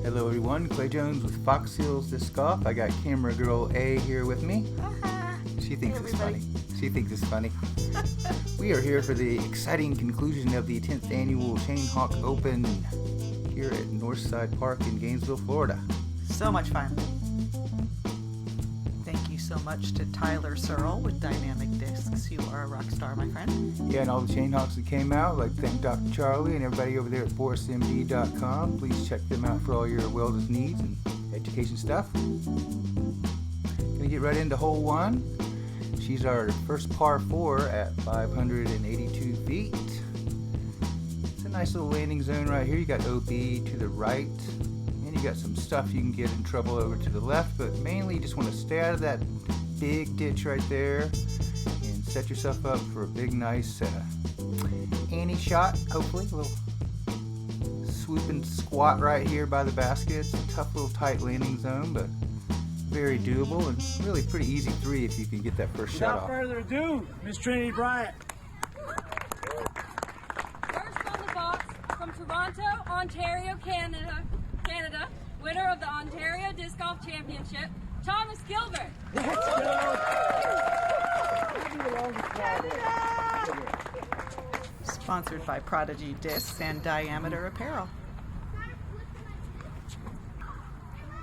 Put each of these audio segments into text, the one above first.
Hello everyone, Clay Jones with Fox Hills Disc Golf. I got camera girl A here with me. She thinks it's funny. She thinks it's funny. We are here for the exciting conclusion of the 10th annual Chainhawk Open here at Northside Park in Gainesville, Florida. So much fun. Thank you so much to Tyler Searle with Dynamic Discs. You are a rock star, my friend. Yeah, and all the Chainhawks that came out, like thank Dr. Charlie and everybody over there at BorisMD.com. Please check them out for all your wellness needs and education stuff. Gonna get right into hole one. She's our first par 4 at 582 feet. It's a nice little landing zone right here. You got OB to the right, and you got some stuff you can get in trouble over to the left, but mainly you just want to stay out of that big ditch right there and set yourself up for a big, nice Annie shot, hopefully. A little swoop and squat right here by the basket. It's a tough little tight landing zone, but very doable and really pretty easy 3 if you can get that first shot off. Without further ado, Miss Trinity Bryant. First on the box from Toronto, Ontario, Canada, winner of the Ontario Disc Golf Championship, Thomas Gilbert. Sponsored by Prodigy Discs and Diameter Apparel.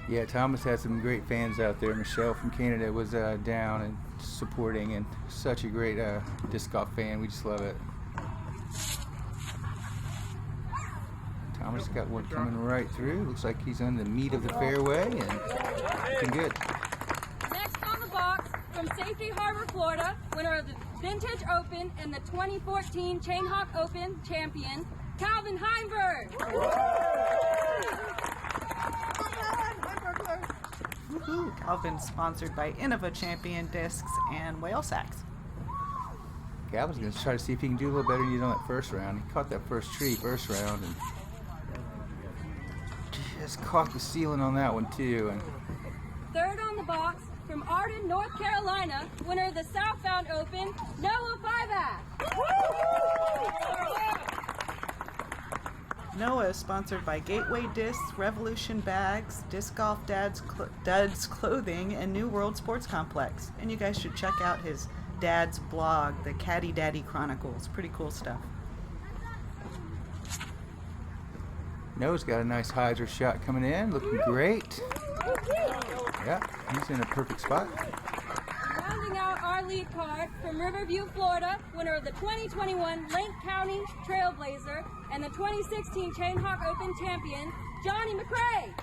Yeah, Thomas had some great fans out there. Michelle from Canada was down and supporting, and such a great disc golf fan. We just love it. Thomas got one coming right through. Looks like he's on the meat of the fairway and looking good. Next on the box from Safety Harbor, Florida, winner of the Vintage Open and the 2014 Chainhawk Open champion, Calvin Heimburg. Woohoo! Calvin, sponsored by Innova Champion Discs and Whale Sacks. Calvin's going to try to see if he can do a little better than he did on that first round. He caught that first tree first round and just caught the ceiling on that one too. And Third on the box from Arden, North Carolina, winner of the Southbound Open, Noah Fiveash. Noah is sponsored by Gateway Discs, Revolution Bags, Disc Golf Dad's Clothing, and New World Sports Complex. And you guys should check out his dad's blog, the Caddy Daddy Chronicles. Pretty cool stuff. Noah's got a nice hyzer shot coming in, looking great. Yeah, he's in a perfect spot. Rounding out our lead card from Riverview, Florida, winner of the 2021 Lake County Trailblazer and the 2016 Chainhawk Open champion, JohnE McCray.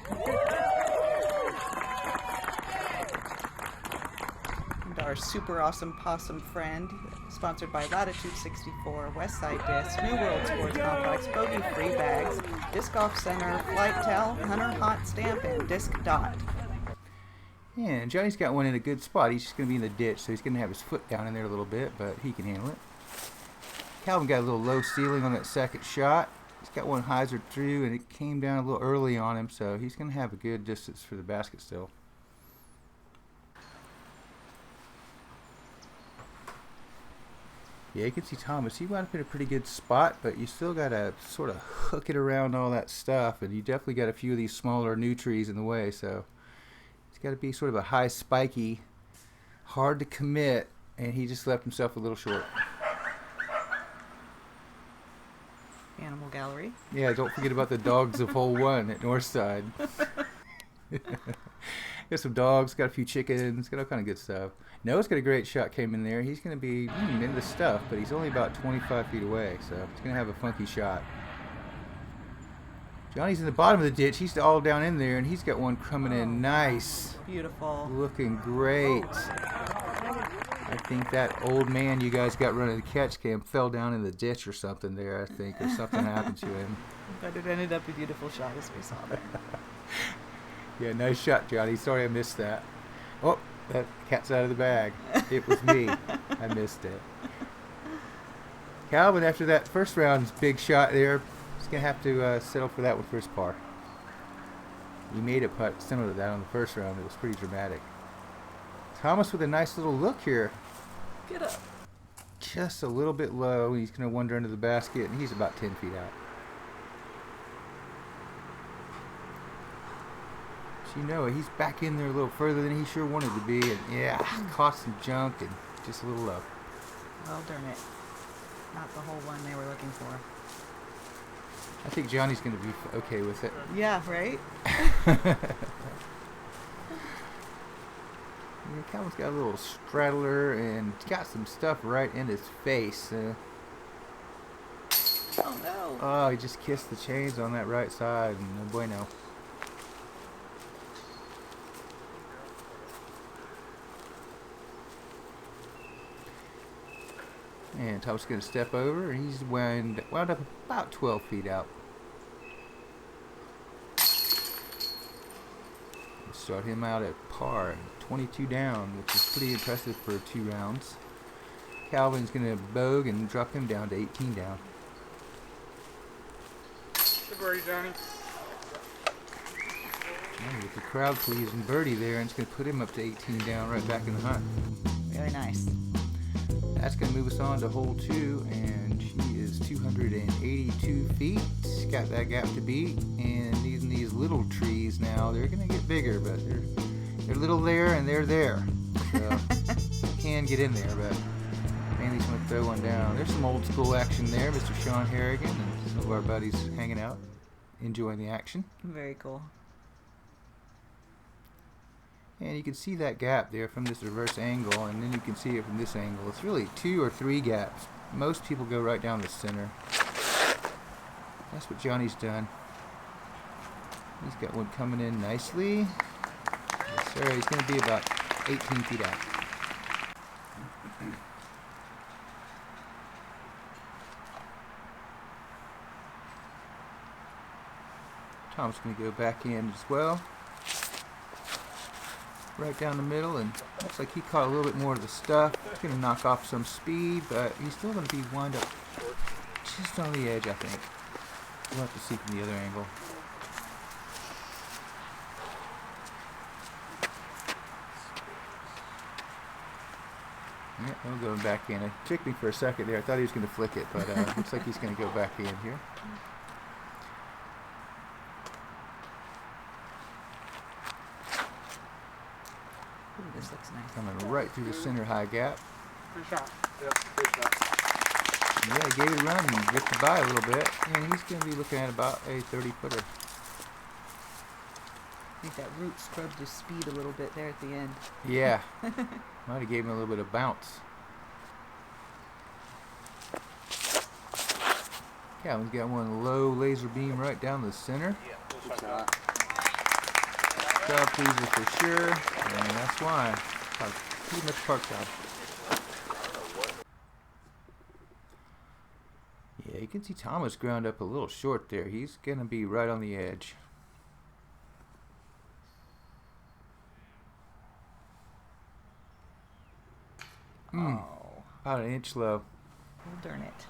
And our super awesome possum friend, sponsored by Latitude 64, Westside Discs, New World Sports Complex, Bogey Free Bags, Disc Golf Center, Flight Towel, Hunter Hot Stamp, and Disc Dot. Yeah, and Johnny's got one in a good spot. He's just going to be in the ditch, so he's going to have his foot down in there a little bit, but he can handle it. Calvin got a little low ceiling on that second shot. He's got one hyzered through, and it came down a little early on him, so he's going to have a good distance for the basket still. Yeah, you can see Thomas. He wound up in a pretty good spot, but you still got to sort of hook it around all that stuff, and you definitely got a few of these smaller new trees in the way, so it's got to be sort of a high spiky, hard to commit, and he just left himself a little short. Animal Gallery. Yeah, don't forget about the dogs of hole 1 at Northside. Got some dogs, got a few chickens, got all kind of good stuff. Noah's got a great shot came in there. He's going to be in the stuff, but he's only about 25 feet away, so he's going to have a funky shot. Johnny's in the bottom of the ditch. He's all down in there, and he's got one coming in nice. Beautiful. Looking great. I think that old man you guys got running the catch cam fell down in the ditch or something there, I think, or something happened to him. But it ended up a beautiful shot as we saw there. Yeah, nice shot, Johnny. Sorry I missed that. Oh, that cat's out of the bag. It was me. I missed it. Calvin, after that first round's big shot there, he's going to have to settle for that one for his par. He made a putt similar to that on the first round. It was pretty dramatic. Thomas with a nice little look here. Get up. Just a little bit low. He's going to wander under the basket, and he's about 10 feet out. you know it, he's back in there a little further than he sure wanted to be, and yeah, caught some junk and just a little low. Well, darn it. Not the whole one they were looking for. I think Johnny's going to be okay with it. Yeah, right? Yeah, Calvin's got a little straddler and he's got some stuff right in his face. Oh no! Oh, he just kissed the chains on that right side, and no bueno. And Tom's going to step over, and he's wound up about 12 feet out. Start him out at par, 22 down, which is pretty impressive for 2 rounds. Calvin's going to bogue and drop him down to 18 down. Good birdie, Johnny. And with the crowd pleasing birdie there, and it's going to put him up to 18 down, right back in the hunt. Very nice. That's going to move us on to hole 2, and she is 282 feet. Got that gap to beat, and using these little trees now, they're going to get bigger, but they're little there and they're there. So can get in there, but mainly just want to throw one down. There's some old school action there. Mr. Sean Harrigan and some of our buddies hanging out, enjoying the action. Very cool. And you can see that gap there from this reverse angle, and then you can see it from this angle. It's really 2 or 3 gaps. Most people go right down the center. That's what Johnny's done. He's got one coming in nicely. Yes, sir. He's going to be about 18 feet out. Tom's going to go back in as well. Right down the middle, and looks like he caught a little bit more of the stuff. He's going to knock off some speed, but he's still going to be wind up just on the edge, I think. We'll have to see from the other angle. Yeah, we'll go back in. It took me for a second there. I thought he was going to flick it, but looks like he's going to go back in here. Ooh, this looks nice. Coming right through the center high gap. Good shot. Yep, good shot. Yeah, he gave it a run and drifted by a little bit, and he's going to be looking at about a 30-footer. I think that root scrubbed his speed a little bit there at the end. Yeah, might have gave him a little bit of bounce. Calvin's got one low laser beam right down the center. Good shot. Crowd pleaser for sure, and that's why. Pretty much park job. Yeah, you can see Thomas ground up a little short there. He's going to be right on the edge. Oh. About an inch low. Well, darn it.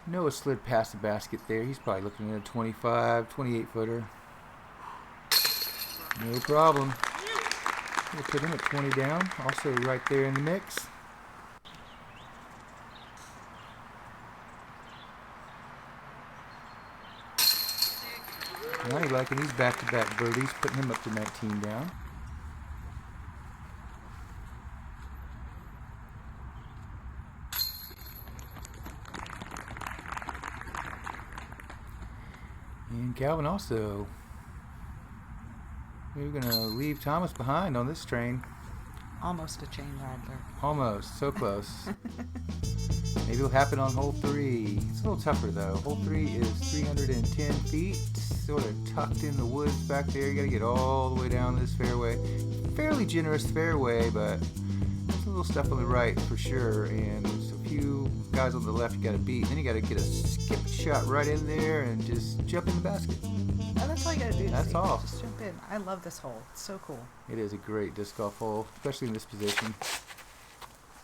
Noah slid past the basket there. He's probably looking at a 25, 28-footer. No problem. We'll put him at 20 down. Also right there in the mix. Now he's liking these back-to-back birdies, putting him up to 19 down. And Calvin also. We're going to leave Thomas behind on this train. Almost a chain rattler. Almost. So close. Maybe it'll happen on hole 3. It's a little tougher though. Hole 3 is 310 feet. Sort of tucked in the woods back there. You got to get all the way down this fairway. Fairly generous fairway, but there's a little stuff on the right for sure. And there's a few guys on the left you got to beat. Then you got to get a skip shot right in there and just jump in the basket. Oh, that's all you got to do. That's all. Just jump in. I love this hole. It's so cool. It is a great disc golf hole, especially in this position.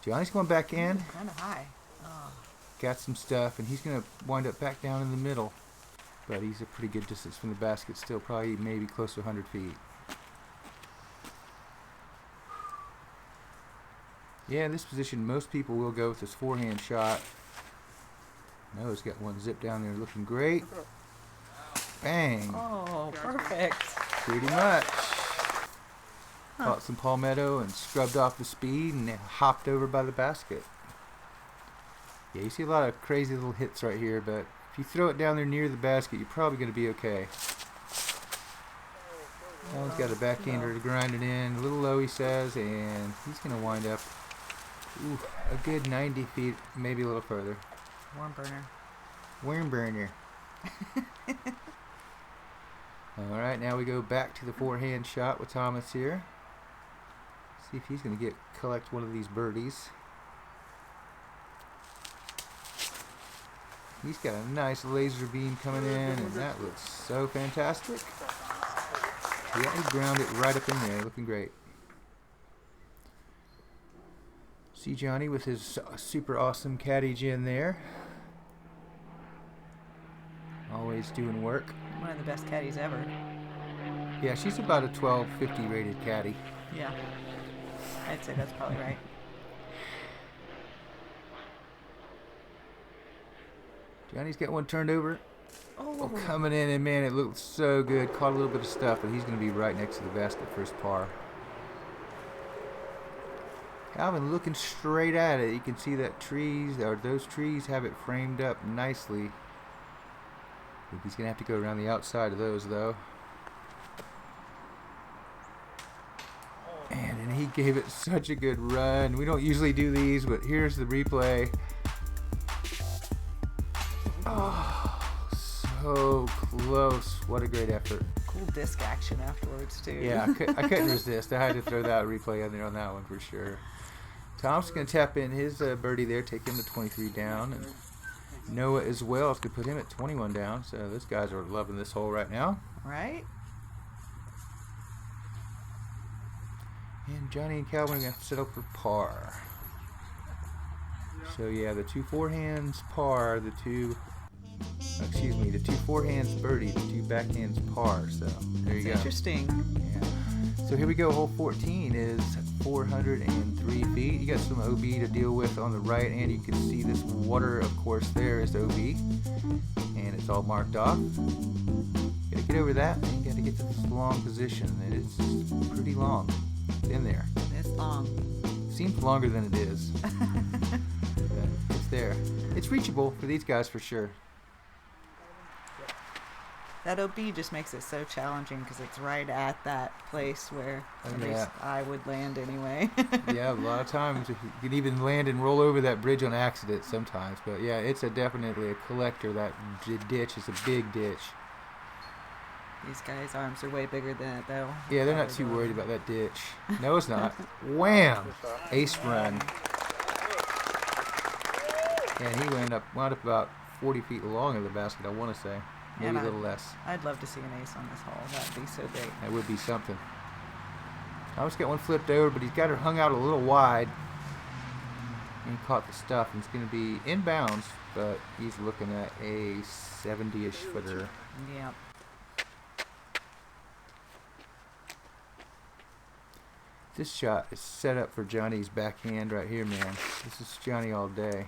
Johnny's going back in. Kind of high. Oh. Got some stuff, and he's going to wind up back down in the middle. But he's a pretty good distance from the basket still, probably maybe close to 100 feet. Yeah, in this position, most people will go with this forehand shot. Noah's got one zip down there looking great. Bang. Oh, perfect. Pretty much. Caught some palmetto and scrubbed off the speed and hopped over by the basket. Yeah, you see a lot of crazy little hits right here, but if you throw it down there near the basket, you're probably going to be okay. That one's got a backhander to grind it in. A little low, he says, and he's going to wind up a good 90 feet, maybe a little further. Worm burner. Worm burner. Alright, now we go back to the forehand shot with Thomas here. See if he's going to collect one of these birdies. He's got a nice laser beam coming in, and that looks so fantastic. Yeah, he ground it right up in there, looking great. See Johnny with his super awesome caddy gin there. Always doing work. One of the best caddies ever. Yeah, she's about a 1250 rated caddy. Yeah. I'd say that's probably right. Johnny's got one turned over. Oh, Coming in, and man, it looked so good. Caught a little bit of stuff, but he's going to be right next to the basket for his par. Calvin looking straight at it. You can see that those trees have it framed up nicely. I think he's going to have to go around the outside of those, though. And he gave it such a good run. We don't usually do these, but here's the replay. Oh, so close. What a great effort. cool disc action afterwards, too. Yeah, I couldn't resist. I had to throw that replay in there on that one for sure. Tom's going to tap in his birdie there, take him to 23 down. And Noah as well is going to put him at 21 down. So those guys are loving this hole right now. Right? And Johnny and Calvin are going to set up for par. So yeah, the two forehands par, the two forehands birdie, the two backhands par. So there you go. Interesting. Yeah. So here we go. Hole 14 is 403 feet. You got some OB to deal with on the right, and you can see this water, of course, there is OB, and it's all marked off. Got to get over that, and you got to get to this long position. It is pretty long. It's in there. It's long. Seems longer than it is. But it's there. It's reachable for these guys for sure. That OB just makes it so challenging because it's right at that place where at least I would land anyway. Yeah, a lot of times you can even land and roll over that bridge on accident sometimes. But yeah, it's definitely a collector. That ditch is a big ditch. These guys' arms are way bigger than it, though. Yeah, they're not too worried about that ditch. No, it's not. Wham! Ace run. And he wound up about 40 feet long in the basket, I want to say. Maybe a little less. I'd love to see an ace on this hole. That'd be so big. That would be something. I almost got one flipped over, but he's got her hung out a little wide. And he caught the stuff, and it's going to be inbounds, but he's looking at a 70-ish footer. Yep. This shot is set up for Johnny's backhand right here, man. This is Johnny all day.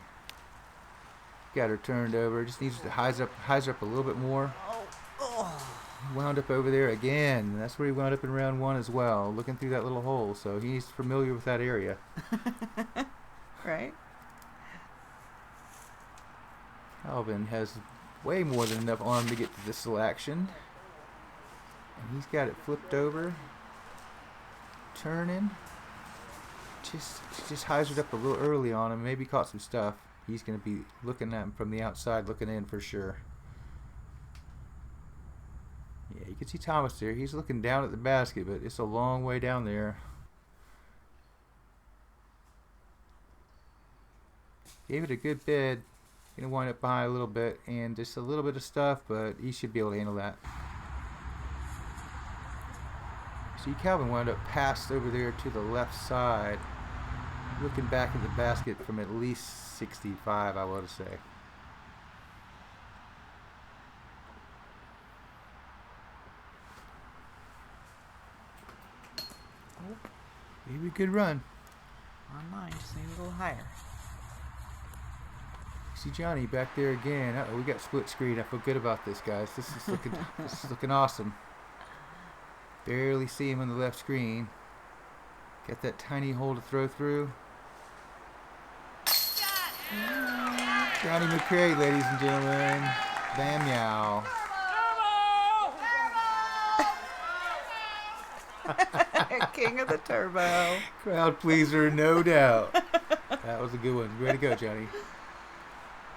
Got her turned over. Just needs to hyzer up a little bit more. Wound up over there again. That's where he wound up in round one as well, looking through that little hole. So he's familiar with that area. Right? Calvin has way more than enough arm to get to this selection. And he's got it flipped over. Turning. Just hyzered up a little early on him. Maybe caught some stuff. He's going to be looking at him from the outside, looking in for sure. Yeah, you can see Thomas there. He's looking down at the basket, but it's a long way down there. Gave it a good bid. Going to wind up behind a little bit, and just a little bit of stuff, but he should be able to handle that. See, Calvin wound up passed over there to the left side, looking back at the basket from at least 65, I want to say. Oh. Maybe a good run. On mine, just need a little higher. See Johnny back there again. Uh-oh, we got split screen. I feel good about this, guys. This is looking awesome. Barely see him on the left screen. Got that tiny hole to throw through. Johnny McCray, ladies and gentlemen. Bam meow. King of the turbo. Crowd pleaser, no doubt. That was a good one. Way to go, Johnny.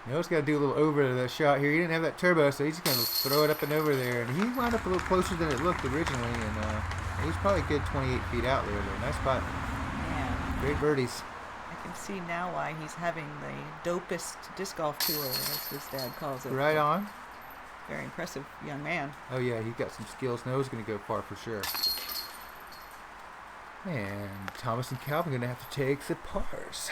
You know, he's got to do a little over the shot here. He didn't have that turbo, so he's just going to throw it up and over there. And he wound up a little closer than it looked originally. And he was probably a good 28 feet out there. Though. Nice spot. Yeah. Great birdies. I can see now why he's having the dopest disc golf tour, as his dad calls it. Right on. Very impressive young man. Oh, yeah, he's got some skills. Knows going to go far for sure. And Thomas and Calvin going to have to take the pars.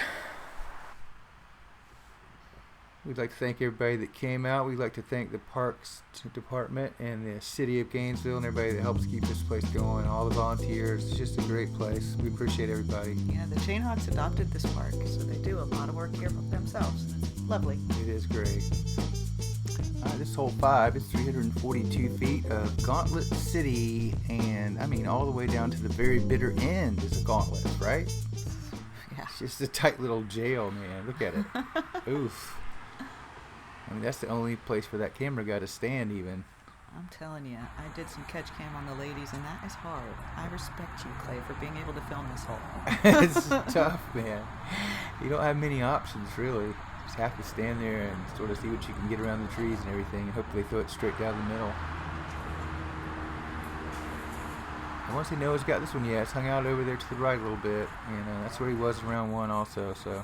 We'd like to thank everybody that came out. We'd like to thank the Parks Department and the City of Gainesville and everybody that helps keep this place going. All the volunteers. It's just a great place. We appreciate everybody. Yeah, the Chain Hawks adopted this park, so they do a lot of work here themselves. It's lovely. It is great. This hole 5 is 342 feet of Gauntlet City, and I mean all the way down to the very bitter end is a gauntlet, right? Yeah. It's just a tight little jail, man. Look at it. Oof. I mean, that's the only place for that camera guy to stand even. I'm telling you, I did some catch cam on the ladies, and that is hard. I respect you, Clay, for being able to film this hole. It's tough, man. You don't have many options, really. Just have to stand there and sort of see what you can get around the trees and everything, and hopefully throw it straight down the middle. I want to say Noah's got this one yet. It's hung out over there to the right a little bit, and that's where he was in round 1 also, so.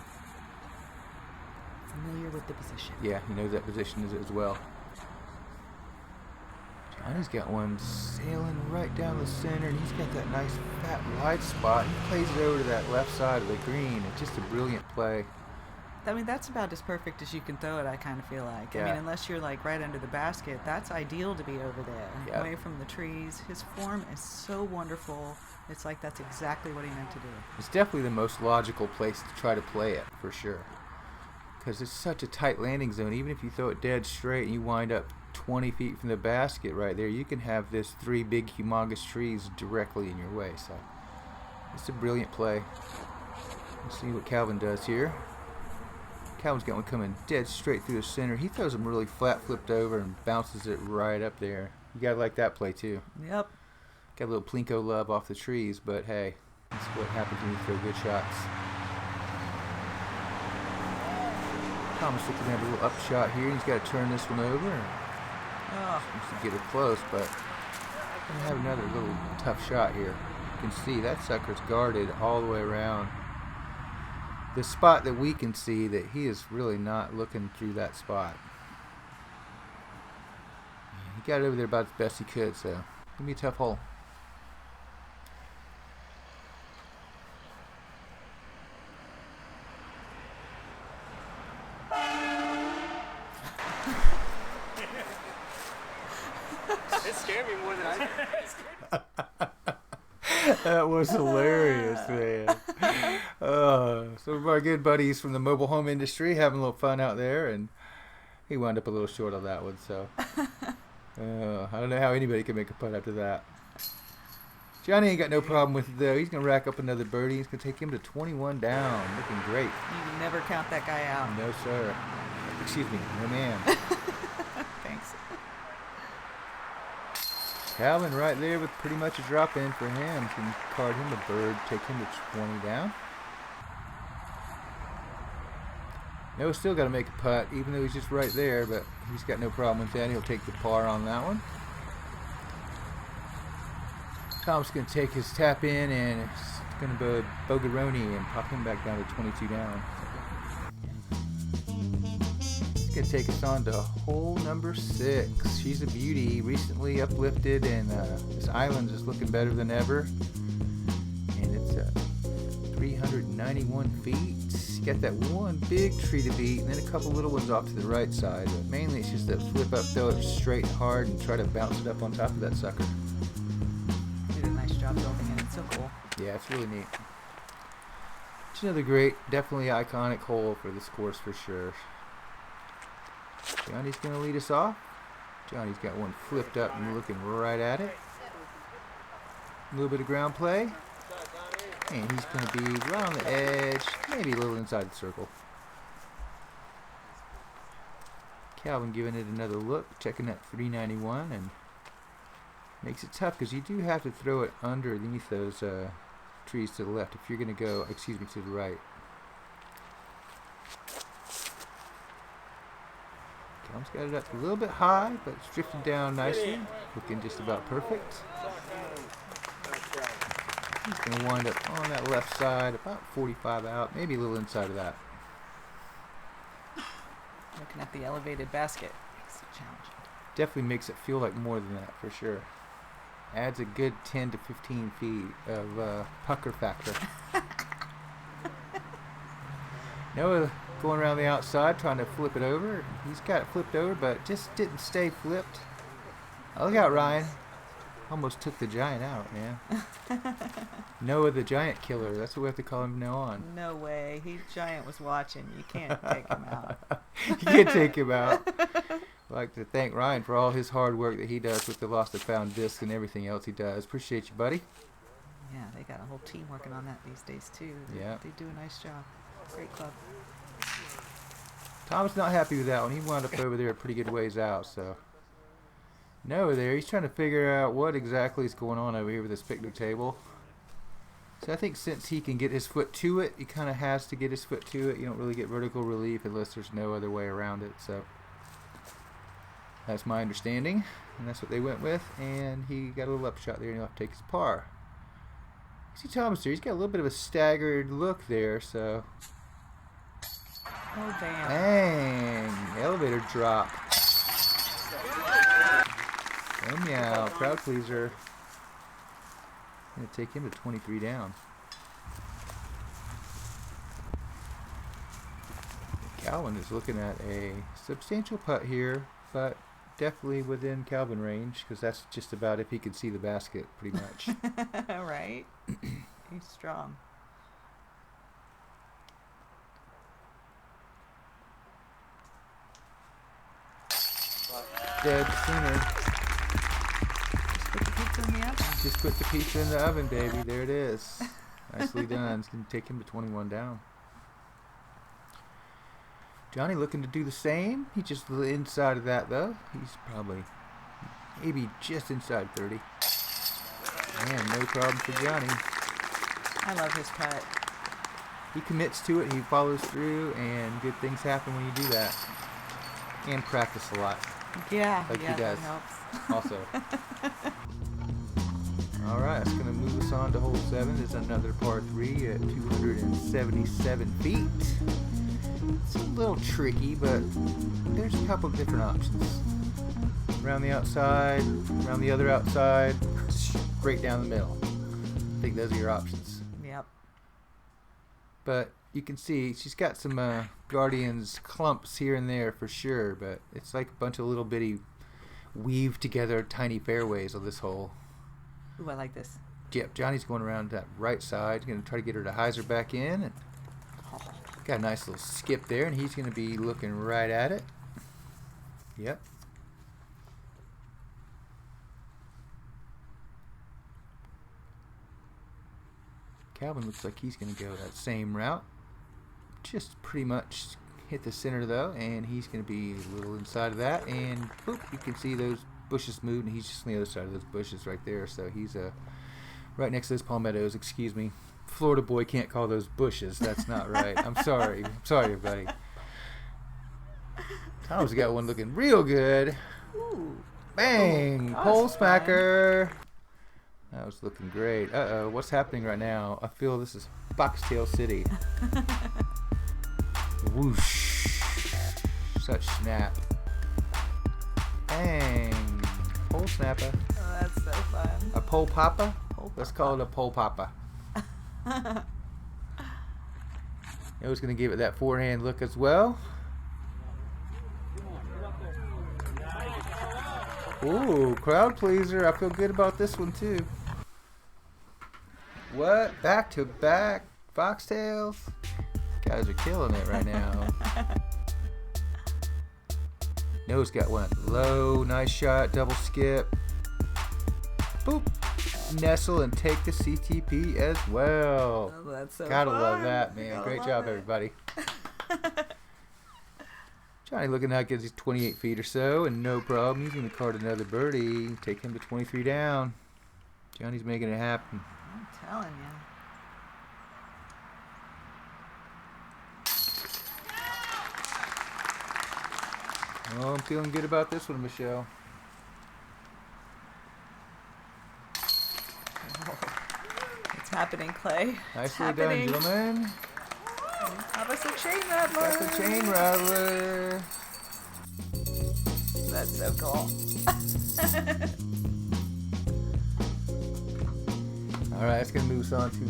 Familiar with the position. Yeah, he knows that position as well. Johnny's got one sailing right down the center, and he's got that nice fat wide spot. He plays it over to that left side of the green. It's just a brilliant play. I mean, that's about as perfect as you can throw it, I kind of feel like. Yeah. I mean, unless you're like right under the basket, that's ideal to be over there, Yep. away from the trees. His form is so wonderful. It's like that's exactly what he meant to do. It's definitely the most logical place to try to play it, for sure. Because it's such a tight landing zone. Even if you throw it dead straight and you wind up 20 feet from the basket right there, you can have this 3 big humongous trees directly in your way. So it's a brilliant play. Let's see what Calvin does here. Calvin's got one coming dead straight through the center. He throws them really flat flipped over and bounces it right up there. You gotta like that play too. Yep. Got a little plinko love off the trees, but hey, that's what happens when you throw good shots. Thomas looking to have a little up shot here. He's got to turn this one over. Oh. Wants to get it close, but going to have another little tough shot here. You can see that sucker's guarded all the way around. The spot that we can see that he is really not looking through that spot. He got it over there about as best he could, so it's going to be a tough hole. It scared me more than I did. That was hilarious, man. Some of our good buddies from the mobile home industry having a little fun out there, and he wound up a little short on that one, so I don't know how anybody can make a putt after that. Johnny ain't got no problem with it, though. He's going to rack up another birdie. He's going to take him to 21 down. Looking great. You never count that guy out. No, sir. Excuse me. No, ma'am. Thanks. Calvin right there with pretty much a drop in for him. Can card him a bird, take him to 20 down. Noah's still got to make a putt, even though he's just right there, but he's got no problem with that. He'll take the par on that one. Tom's going to take his tap in, and it's going to Bogaroni and pop him back down to 22 down. It's going to take us on to hole number 6. She's a beauty, recently uplifted, and this island is looking better than ever. And it's 391 feet. You got that one big tree to beat, and then a couple little ones off to the right side. But mainly it's just that flip up, throw it straight hard, and try to bounce it up on top of that sucker. Did a nice job building it. It's so cool. Yeah, it's really neat. It's another great, definitely iconic hole for this course for sure. Johnny's going to lead us off. Johnny's got one flipped up and looking right at it. A little bit of ground play. And he's going to be right on the edge, maybe a little inside the circle. Calvin giving it another look, checking that 391, and makes it tough because you do have to throw it underneath those trees to the left if you're going to go, excuse me, to the right. Calvin's got it up a little bit high, but it's drifting down nicely, looking just about perfect. He's going to wind up on that left side, about 45 out, maybe a little inside of that. Looking at the elevated basket makes it challenging. Definitely makes it feel like more than that, for sure. Adds a good 10 to 15 feet of pucker factor. Noah going around the outside, trying to flip it over. He's got it flipped over, but just didn't stay flipped. Oh, look out, Ryan. Almost took the giant out, man. Noah the giant killer. That's what we have to call him from now on. No way. Giant was watching. You can't take him out. You can't take him out. I'd like to thank Ryan for all his hard work that he does with the Lost and Found disc and everything else he does. Appreciate you, buddy. Yeah, they got a whole team working on that these days, too. Yeah. They do a nice job. Great club. Tom's not happy with that one. He wound up over there a pretty good ways out, so... Noah there, he's trying to figure out what exactly is going on over here with this picnic table. So I think since he can get his foot to it, he kind of has to get his foot to it. You don't really get vertical relief unless there's no other way around it. So that's my understanding, and that's what they went with. And he got a little upshot there, and he'll have to take his par. See Thomas there, he's got a little bit of a staggered look there, so... Oh, damn. Dang, elevator drop. Oh meow, crowd pleaser. Gonna take him to 23 down. Calvin is looking at a substantial putt here, but definitely within Calvin range, because that's just about if he can see the basket, pretty much. Right? He's strong. Dead center. Put the pizza in the oven. Just put the pizza in the oven, baby. There it is. Nicely done. It's going to take him to 21 down. Johnny looking to do the same. He's just a little inside of that, though. He's probably maybe just inside 30. Man, no problem for Johnny. I love his putt. He commits to it. He follows through, and good things happen when you do that. And practice a lot. Yeah, like yeah, he does. that helps. Also. Alright, it's going to move us on to hole 7. There's another par 3 at 277 feet. It's a little tricky, but there's a couple of different options. Around the outside, around the other outside, straight down the middle. I think those are your options. Yep. But you can see she's got some Guardians clumps here and there for sure, but it's like a bunch of little bitty weaved together tiny fairways on this hole. Ooh, I like this. Yep, Johnny's going around that right side. Going to try to get her to hyzer back in. And got a nice little skip there, and he's going to be looking right at it. Yep. Calvin looks like he's going to go that same route. Just pretty much hit the center, though, and he's going to be a little inside of that. And, boop, you can see those bushes moved, and he's just on the other side of those bushes right there. So he's right next to those palmettos. Excuse me. Florida boy can't call those bushes. That's not right. I'm sorry. I'm sorry, everybody. Tom's got one looking real good. Ooh. Bang! Oh, Pole smacker. That was looking great. Uh-oh, what's happening right now? I feel this is Foxtail City. Whoosh. Such snap. Bang. Pole snapper. Oh, that's so fun. A pole popper? Pole Let's call it a pole popper. I was going to give it that forehand look as well. Ooh, crowd pleaser. I feel good about this one too. What? Back to back foxtails? Guys are killing it right now. Noah's got one low, nice shot, double skip. Boop. Nestle and take the CTP as well. Oh, that's so Gotta fun. love that, man. Gotta Great love job, it. everybody. Johnny looking like he's 28 feet or so, and no problem. He's going to card another birdie. Take him to 23 down. Johnny's making it happen. I'm telling you. Oh, I'm feeling good about this one, Michelle. It's happening, Clay. It's Nicely done, happening. gentlemen. Have us a chain rattler. That's a chain rattler. That's so cool. Alright, it's going to move us on to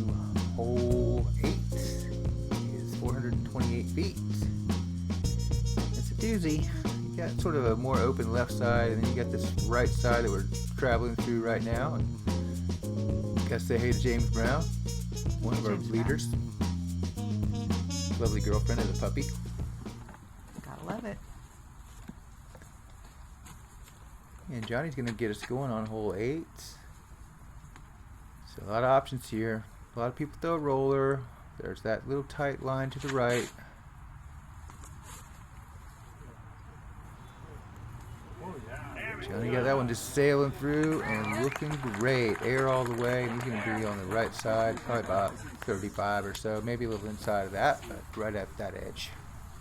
hole 8. It's 428 feet. It's a doozy. You got sort of a more open left side, and then you got this right side that we're traveling through right now. And gotta say hey to James Brown, one of our James leaders. Lovely girlfriend of the puppy. Gotta love it. And Johnny's going to get us going on hole 8. So a lot of options here. A lot of people throw a roller. There's that little tight line to the right. Johnny got that one just sailing through and looking great. Air all the way, and he's going to be on the right side, probably about 35 or so, maybe a little inside of that, but right at that edge.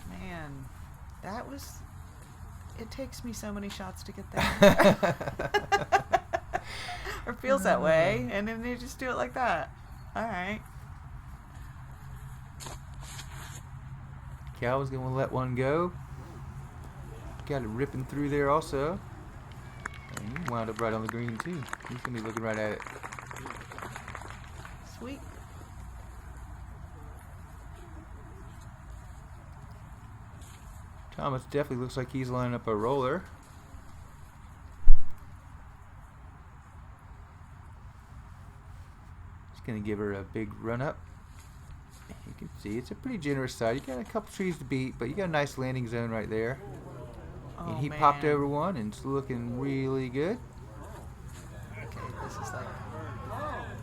Man, that was... It takes me so many shots to get there. Or feels that way, and then they just do it like that. Alright. Calvin's going to let one go. Got it ripping through there also. And he wound up right on the green too. He's going to be looking right at it. Sweet. Thomas definitely looks like he's lining up a roller. Just going to give her a big run up. You can see it's a pretty generous side. You got a couple trees to beat, but you got a nice landing zone right there. Oh, And he man. popped over one and it's looking really good. Okay, this is like...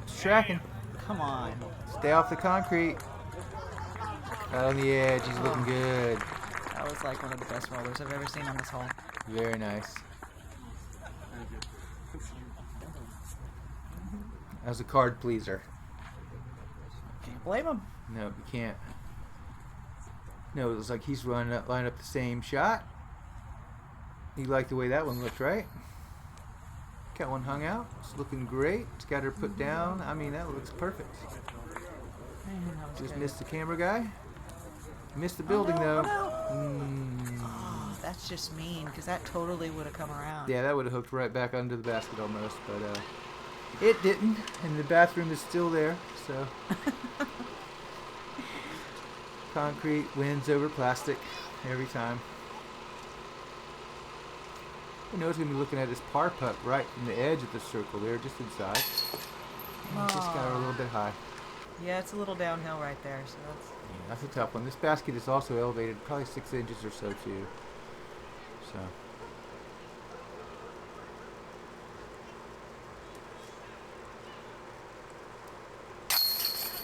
It's tracking. Come on. Stay off the concrete. Right on the edge. He's looking good. That was like one of the best rollers I've ever seen on this hole. Very nice. That was a card pleaser. Can't blame him. No, you can't. No, it looks like he's lining up the same shot. You like the way that one looked, right? Got one hung out. It's looking great. It's got her put down. I mean, that looks perfect. Man, that was Just good. missed the camera guy. Missed the building no, though. no. Oh, that's just mean, because that totally would have come around. Yeah, that would have hooked right back under the basket almost, but it didn't. And the bathroom is still there, so. Concrete wins over plastic every time. You know, it's going to be looking at this par putt right from the edge of the circle there, just inside. And just got her a little bit high. Yeah, it's a little downhill right there, so that's... Yeah, that's a tough one. This basket is also elevated probably 6 inches or so too. So.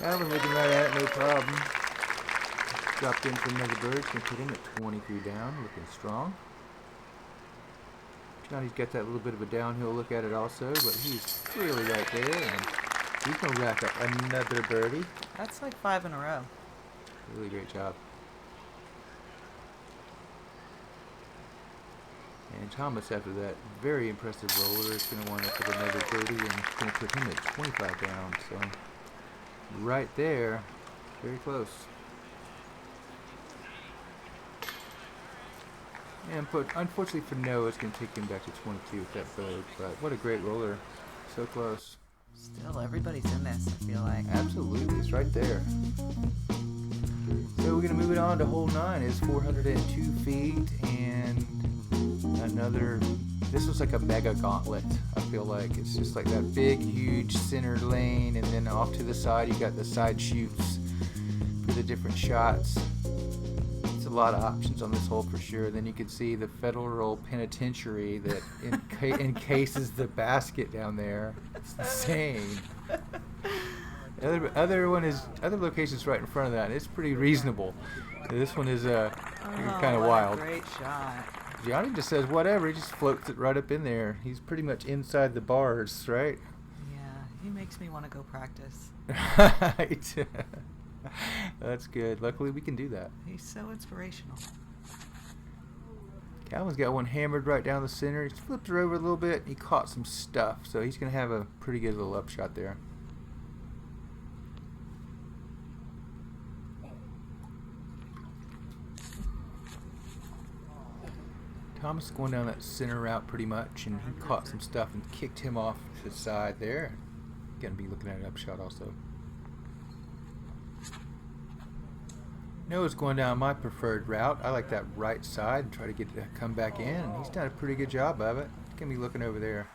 Calvin looking right at it, no problem. Dropped in for another bird. Gonna put him at 23 down, looking strong. Johnny's got that little bit of a downhill look at it also, but he's really right there, and he's gonna rack up another birdie. That's like 5 in a row. Really great job. And Thomas, after that very impressive roller, is going to wind up with another birdie, and it's going to put him at 25 down. So, right there, very close. And unfortunately for Noah, it's going to take him back to 22 with that bird. But what a great roller. So close. Still, everybody's in this, I feel like. Absolutely, it's right there. So we're going to move it on to hole 9. It's 402 feet and another, this was like a mega gauntlet, I feel like. It's just like that big, huge center lane, and then off to the side you got the side chutes for the different shots. It's a lot of options on this hole for sure. Then you can see the federal penitentiary that encases the basket down there. It's insane. Other locations right in front of that. It's pretty reasonable. This one is kind of wild. Great shot. Johnny just says whatever. He just floats it right up in there. He's pretty much inside the bars, right? Yeah, he makes me want to go practice. Right. That's good. Luckily, we can do that. He's so inspirational. Calvin's got one hammered right down the center. He's flipped her over a little bit. He caught some stuff, so he's going to have a pretty good little upshot there. Thomas going down that center route pretty much, and he caught some stuff and kicked him off to the side there. Going to be looking at an upshot also. Noah's going down my preferred route. I like that right side and try to get to come back in, and he's done a pretty good job of it. He's going to be looking over there.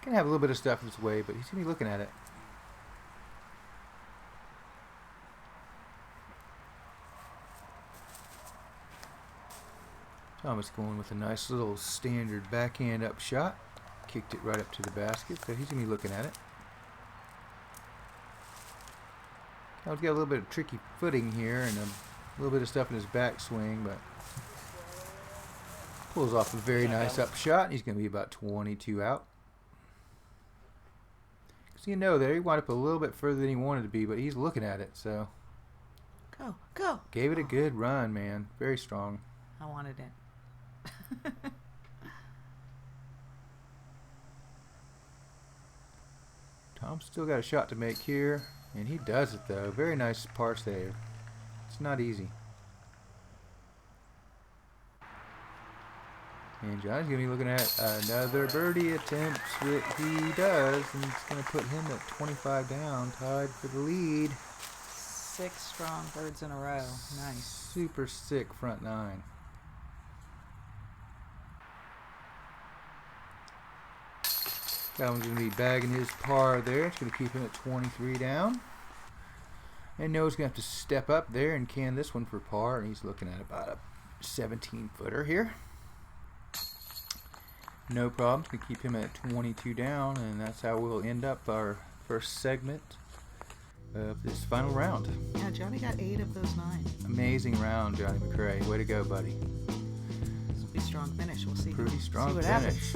Going to have a little bit of stuff in his way, but he's going to be looking at it. Thomas going with a nice little standard backhand up shot. Kicked it right up to the basket, so he's going to be looking at it. Cal's got a little bit of tricky footing here and a little bit of stuff in his backswing, but pulls off a very nice up shot. He's going to be about 22 out. So you know there, he wound up a little bit further than he wanted to be, but he's looking at it, so. Go. Gave it a good run, man. Very strong. I wanted it. Tom's still got a shot to make here, and he does it though. Very nice parts there. It's not easy. And Johnny's going to be looking at another birdie attempt, which he does, and it's going to put him at 25 down, tied for the lead. 6 strong birds in a row. Nice. Super sick front nine. That one's going to be bagging his par there. It's going to keep him at 23 down. And Noah's going to have to step up there and can this one for par. And he's looking at about a 17-footer here. No problem. It's going to keep him at 22 down. And that's how we'll end up our first segment of this final round. Yeah, Johnny got 8 of those 9. Amazing round, Johnny McCray. Way to go, buddy. This will be a strong finish. We'll see. Pretty strong see what finish.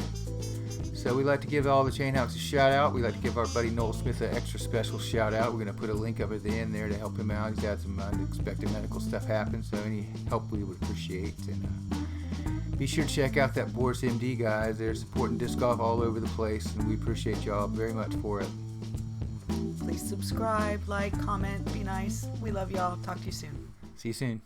So we'd like to give all the Chainhawks a shout out. We'd like to give our buddy Noel Smith an extra special shout out. We're going to put a link up at the end there to help him out. He's had some unexpected medical stuff happen, so any help we would appreciate. And be sure to check out that Boris MD guys. They're supporting disc golf all over the place, and we appreciate y'all very much for it. Please subscribe, like, comment, be nice. We love y'all. Talk to you soon. See you soon.